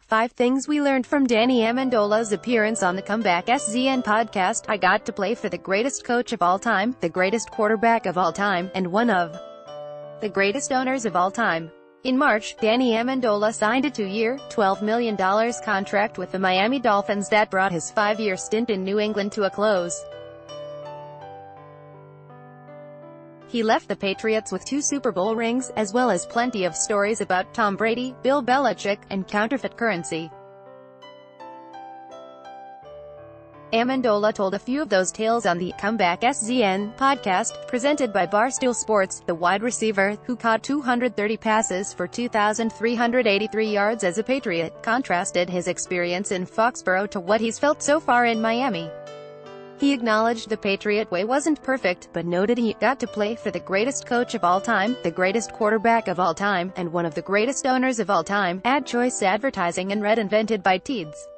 5 Things We Learned from Danny Amendola's Appearance on the Comeback SZN podcast. I got to play for the greatest coach of all time, the greatest quarterback of all time, and one of the greatest owners of all time. In March, Danny Amendola signed a 2-year, $12 million contract with the Miami Dolphins that brought his 5-year stint in New England to a close. He left the Patriots with 2 Super Bowl rings, as well as plenty of stories about Tom Brady, Bill Belichick, and counterfeit currency. Amendola told a few of those tales on the Comeback SZN podcast, presented by Barstool Sports. The wide receiver, who caught 230 passes for 2,383 yards as a Patriot, contrasted his experience in Foxborough to what he's felt so far in Miami. He acknowledged the Patriot way wasn't perfect, but noted he got to play for the greatest coach of all time, the greatest quarterback of all time, and one of the greatest owners of all time. Ad choice advertising and red invented by Teeds.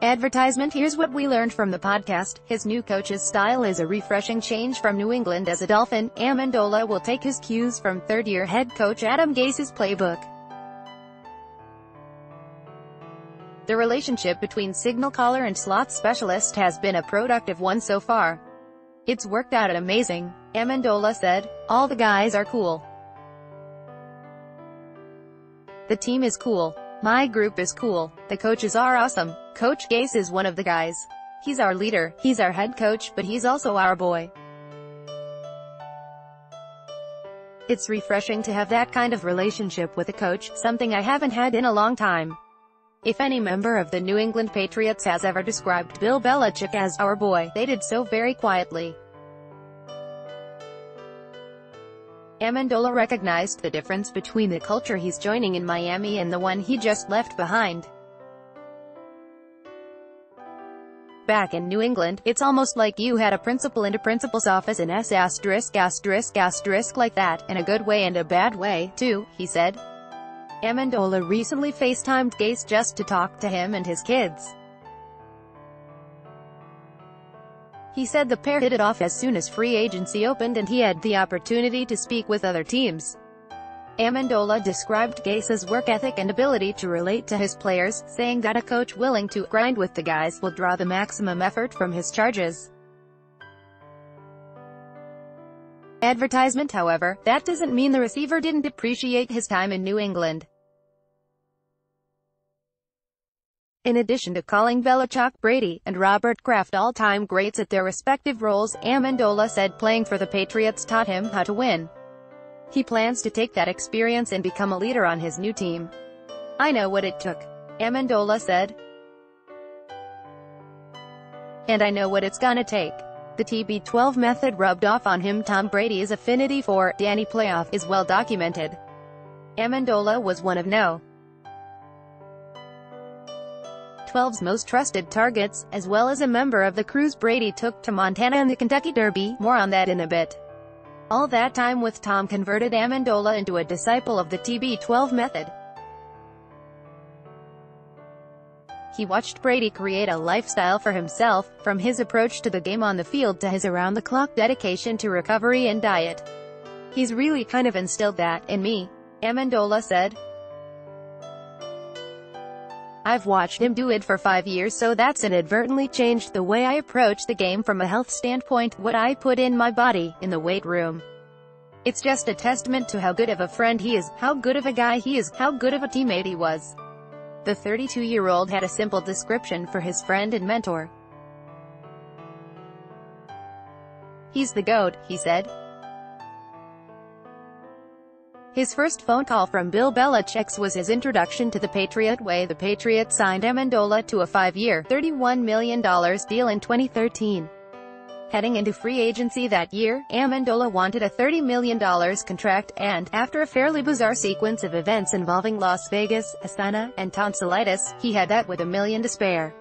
Advertisement. Here's what we learned from the podcast. His new coach's style is a refreshing change from New England as a Dolphin. Amendola will take his cues from third-year head coach Adam Gase's playbook. The relationship between signal caller and slot specialist has been a productive one so far. It's worked out amazing, Amendola said. All the guys are cool. The team is cool. My group is cool. The coaches are awesome. Coach Gase is one of the guys. He's our leader, he's our head coach, but he's also our boy. It's refreshing to have that kind of relationship with a coach, something I haven't had in a long time. If any member of the New England Patriots has ever described Bill Belichick as our boy, they did so very quietly. Amendola recognized the difference between the culture he's joining in Miami and the one he just left behind. Back in New England, it's almost like you had a principal in a principal's office in S***** like that, in a good way and a bad way, too, he said. Amendola recently FaceTimed Gase just to talk to him and his kids. He said the pair hit it off as soon as free agency opened and he had the opportunity to speak with other teams. Amendola described Gase's work ethic and ability to relate to his players, saying that a coach willing to grind with the guys will draw the maximum effort from his charges. Advertisement. However, that doesn't mean the receiver didn't appreciate his time in New England. In addition to calling Belichick, Brady, and Robert Kraft all-time greats at their respective roles, Amendola said playing for the Patriots taught him how to win. He plans to take that experience and become a leader on his new team. I know what it took, Amendola said. And I know what it's gonna take. The TB12 method rubbed off on him. Tom Brady's affinity for Danny playoff is well documented. Amendola was one of No. 12's most trusted targets, as well as a member of the crews Brady took to Montana in the Kentucky Derby. More on that in a bit. All that time with Tom converted Amendola into a disciple of the TB12 method. He watched Brady create a lifestyle for himself, from his approach to the game on the field to his around-the-clock dedication to recovery and diet. He's really kind of instilled that in me, Amendola said. I've watched him do it for 5 years, so that's inadvertently changed the way I approach the game from a health standpoint, what I put in my body, in the weight room. It's just a testament to how good of a friend he is, how good of a guy he is, how good of a teammate he was. The 32-year-old had a simple description for his friend and mentor. He's the GOAT, he said. His first phone call from Bill Belichick was his introduction to the Patriot way. The Patriots signed Amendola to a 5-year, $31 million deal in 2013. Heading into free agency that year, Amendola wanted a $30 million contract, and, after a fairly bizarre sequence of events involving Las Vegas, Astana, and tonsillitis, he had that with $1 million to spare.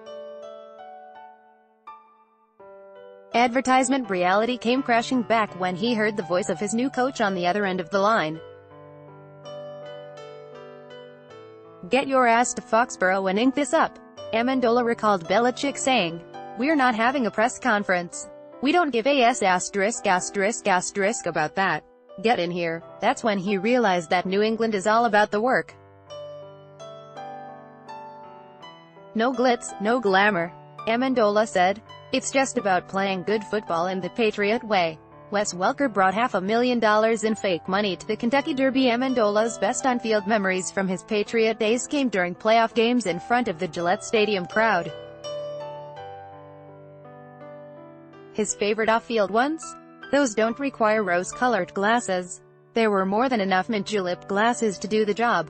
Advertisement. Reality came crashing back when he heard the voice of his new coach on the other end of the line. Get your ass to Foxborough and ink this up, Amendola recalled Belichick saying. We're not having a press conference. We don't give a asterisk about that. Get in here. That's when he realized that New England is all about the work. No glitz, no glamour. Amendola said. It's just about playing good football in the Patriot way. Wes Welker brought $500,000 in fake money to the Kentucky Derby. Amendola's best on-field memories from his Patriot days came during playoff games in front of the Gillette Stadium crowd. His favorite off-field ones? Those don't require rose-colored glasses. There were more than enough mint julep glasses to do the job.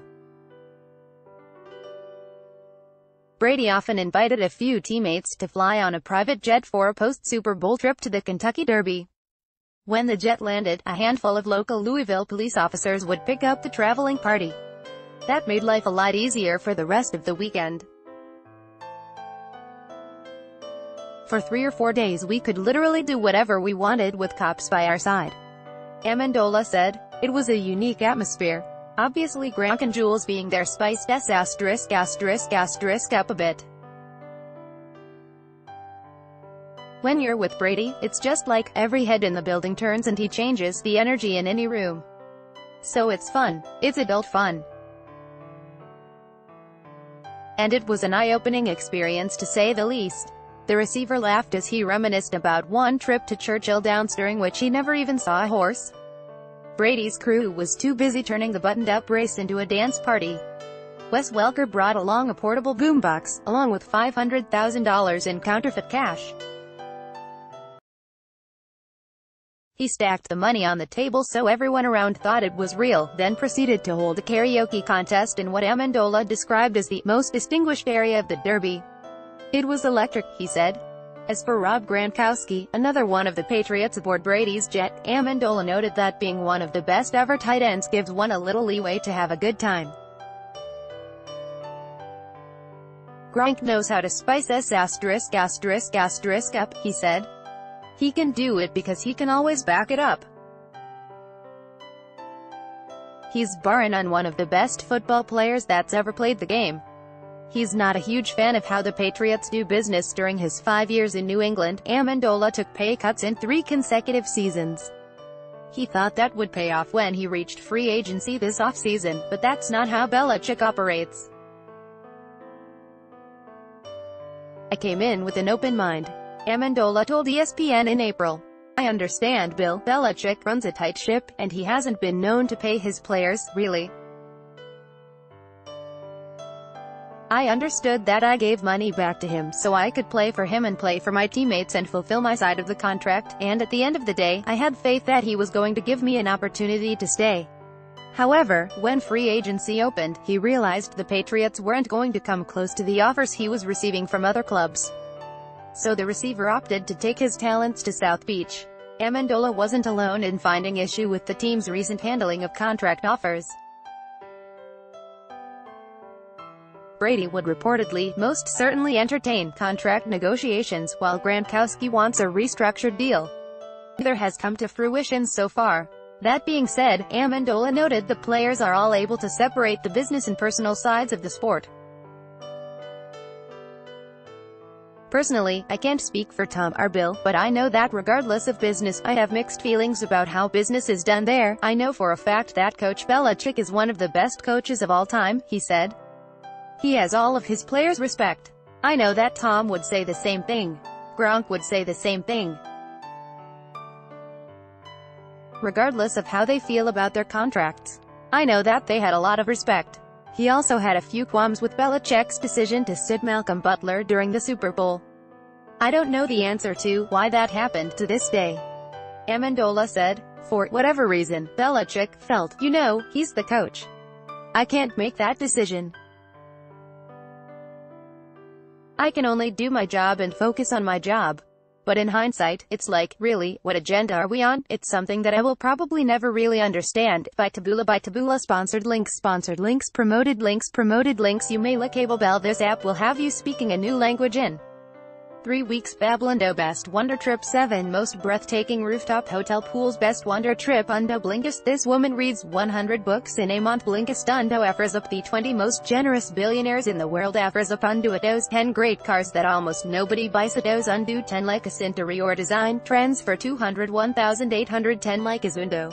Brady often invited a few teammates to fly on a private jet for a post-Super Bowl trip to the Kentucky Derby. When the jet landed, a handful of local Louisville police officers would pick up the traveling party. That made life a lot easier for the rest of the weekend. For 3 or 4 days we could literally do whatever we wanted with cops by our side. Amendola said. It was a unique atmosphere. Obviously Gronk and Jules being there spiced up a bit. When you're with Brady, it's just like, every head in the building turns and he changes the energy in any room. So it's fun. It's adult fun. And it was an eye-opening experience to say the least. The receiver laughed as he reminisced about one trip to Churchill Downs during which he never even saw a horse. Brady's crew was too busy turning the buttoned-up race into a dance party. Wes Welker brought along a portable boombox, along with $500,000 in counterfeit cash. He stacked the money on the table so everyone around thought it was real, then proceeded to hold a karaoke contest in what Amendola described as the most distinguished area of the Derby. It was electric, he said. As for Rob Gronkowski, another one of the Patriots aboard Brady's jet, Amendola noted that being one of the best ever tight ends gives one a little leeway to have a good time. Gronk knows how to spice up, he said. He can do it because he can always back it up. He's bar none one of the best football players that's ever played the game. He's not a huge fan of how the Patriots do business. During his 5 years in New England, Amendola took pay cuts in 3 consecutive seasons. He thought that would pay off when he reached free agency this offseason, but that's not how Belichick operates. I came in with an open mind. Amendola told ESPN in April. I understand Bill Belichick runs a tight ship, and he hasn't been known to pay his players, really. I understood that. I gave money back to him so I could play for him and play for my teammates and fulfill my side of the contract, and at the end of the day, I had faith that he was going to give me an opportunity to stay. However, when free agency opened, he realized the Patriots weren't going to come close to the offers he was receiving from other clubs. So the receiver opted to take his talents to South Beach. Amendola wasn't alone in finding issue with the team's recent handling of contract offers. Brady would reportedly, most certainly entertain, contract negotiations, while Gronkowski wants a restructured deal. Neither has come to fruition so far. That being said, Amendola noted the players are all able to separate the business and personal sides of the sport. Personally, I can't speak for Tom or Bill, but I know that regardless of business, I have mixed feelings about how business is done there. I know for a fact that Coach Belichick is one of the best coaches of all time, he said. He has all of his players' respect. I know that Tom would say the same thing. Gronk would say the same thing. Regardless of how they feel about their contracts. I know that they had a lot of respect. He also had a few qualms with Belichick's decision to sit Malcolm Butler during the Super Bowl. I don't know the answer to why that happened to this day. Amendola said, for whatever reason, Belichick felt, he's the coach. I can't make that decision. I can only do my job and focus on my job. But in hindsight, it's like, really, what agenda are we on? It's something that I will probably never really understand. By Taboola sponsored links, promoted links. You may like Cable Bell. This app will have you speaking a new language in 3 weeks. Bablando Best Wonder Trip. 7 Most Breathtaking Rooftop Hotel Pools. Best Wonder Trip Undo Blinkist. This woman reads 100 books in a month. Blinkist Undo offers up the 20 most generous billionaires in the world. Offers up Undo at those 10 great cars that almost nobody buys at those Undo 10 like a interior design trends for 201,810 like is Undo.